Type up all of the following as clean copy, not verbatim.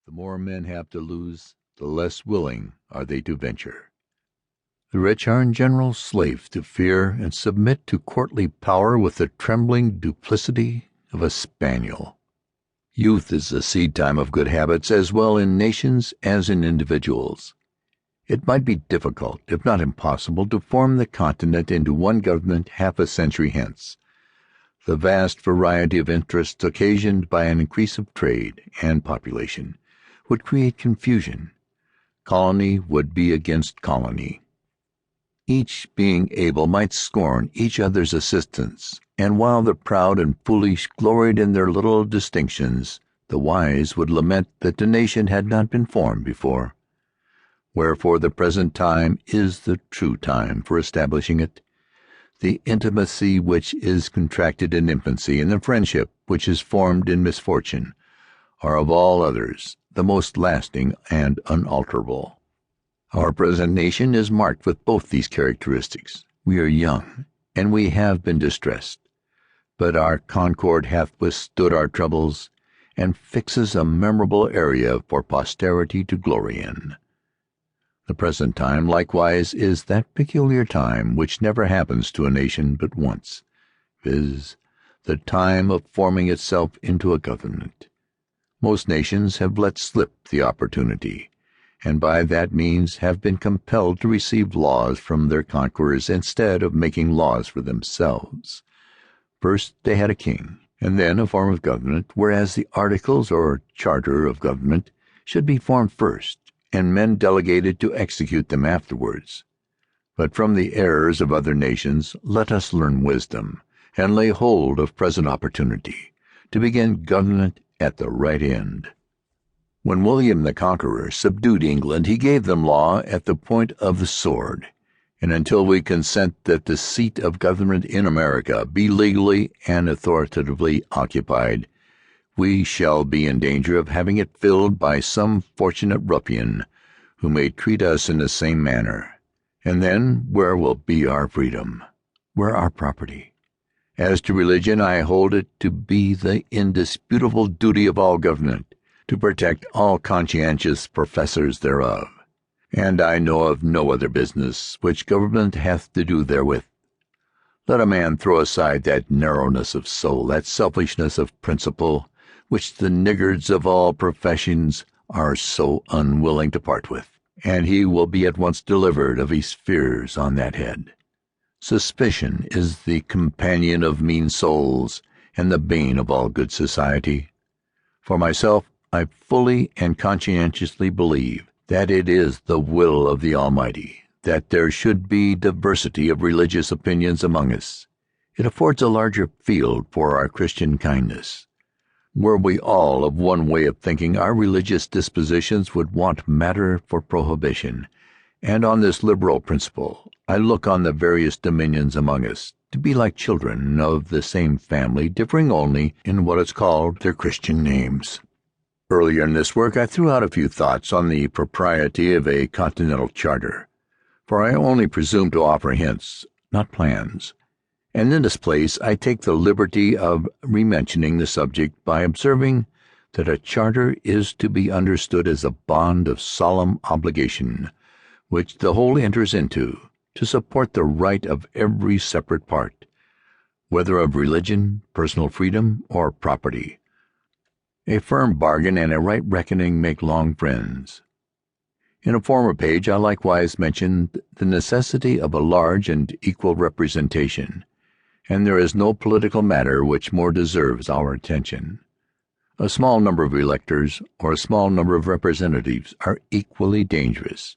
The more men have to lose, the less willing are they to venture. The rich are in general slaves to fear, and submit to courtly power with the trembling duplicity of a spaniel. Youth is the seed time of good habits as well in nations as in individuals. It might be difficult, if not impossible, to form the continent into one government half a century hence. The vast variety of interests occasioned by an increase of trade and population would create confusion. Colony would be against colony. Each being able might scorn each other's assistance, and while the proud and foolish gloried in their little distinctions, the wise would lament that the nation had not been formed before. Wherefore the present time is the true time for establishing it. The intimacy which is contracted in infancy and the friendship which is formed in misfortune are of all others the most lasting and unalterable. Our present nation is marked with both these characteristics. We are young, and we have been distressed, but our concord hath withstood our troubles, and fixes a memorable area for posterity to glory in. The present time likewise is that peculiar time which never happens to a nation but once, viz., the time of forming itself into a government. Most nations have let slip the opportunity, and by that means have been compelled to receive laws from their conquerors instead of making laws for themselves. First they had a king, and then a form of government, whereas the articles or charter of government should be formed first, and men delegated to execute them afterwards. But from the errors of other nations let us learn wisdom, and lay hold of present opportunity, to begin government at the right end. When William the Conqueror subdued England, he gave them law at the point of the sword, and until we consent that the seat of government in America be legally and authoritatively occupied, we shall be in danger of having it filled by some fortunate ruffian who may treat us in the same manner. And then where will be our freedom? Where our property? As to religion, I hold it to be the indisputable duty of all government to protect all conscientious professors thereof, and I know of no other business which government hath to do therewith. Let a man throw aside that narrowness of soul, that selfishness of principle, which the niggards of all professions are so unwilling to part with, and he will be at once delivered of his fears on that head. Suspicion is the companion of mean souls, and the bane of all good society. For myself, I fully and conscientiously believe that it is the will of the Almighty that there should be diversity of religious opinions among us. It affords a larger field for our Christian kindness. Were we all of one way of thinking, our religious dispositions would want matter for prohibition, and on this liberal principle I look on the various dominions among us to be like children of the same family, differing only in what is called their Christian names. Earlier in this work I threw out a few thoughts on the propriety of a continental charter, for I only presume to offer hints, not plans, and in this place I take the liberty of rementioning the subject by observing that a charter is to be understood as a bond of solemn obligation, which the whole enters into, to support the right of every separate part, whether of religion, personal freedom, or property. A firm bargain and a right reckoning make long friends. In a former page I likewise mentioned the necessity of a large and equal representation, and there is no political matter which more deserves our attention. A small number of electors or a small number of representatives are equally dangerous.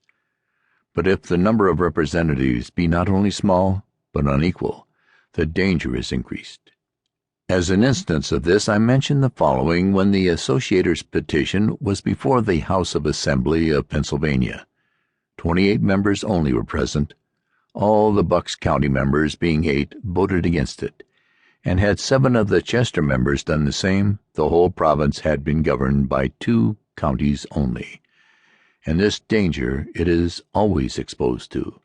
But if the number of representatives be not only small, but unequal, the danger is increased. As an instance of this, I mention the following when the Associators' petition was before the House of Assembly of Pennsylvania. 28 members only were present. All the Bucks County members, being 8, voted against it, and had 7 of the Chester members done the same, the whole province had been governed by 2 counties only, and this danger it is always exposed to.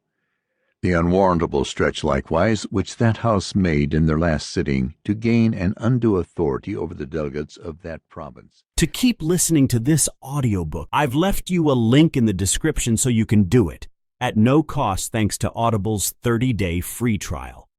The unwarrantable stretch, likewise, which that House made in their last sitting to gain an undue authority over the delegates of that province. To keep listening to this audiobook, I've left you a link in the description so you can do it, at no cost thanks to Audible's 30-day free trial.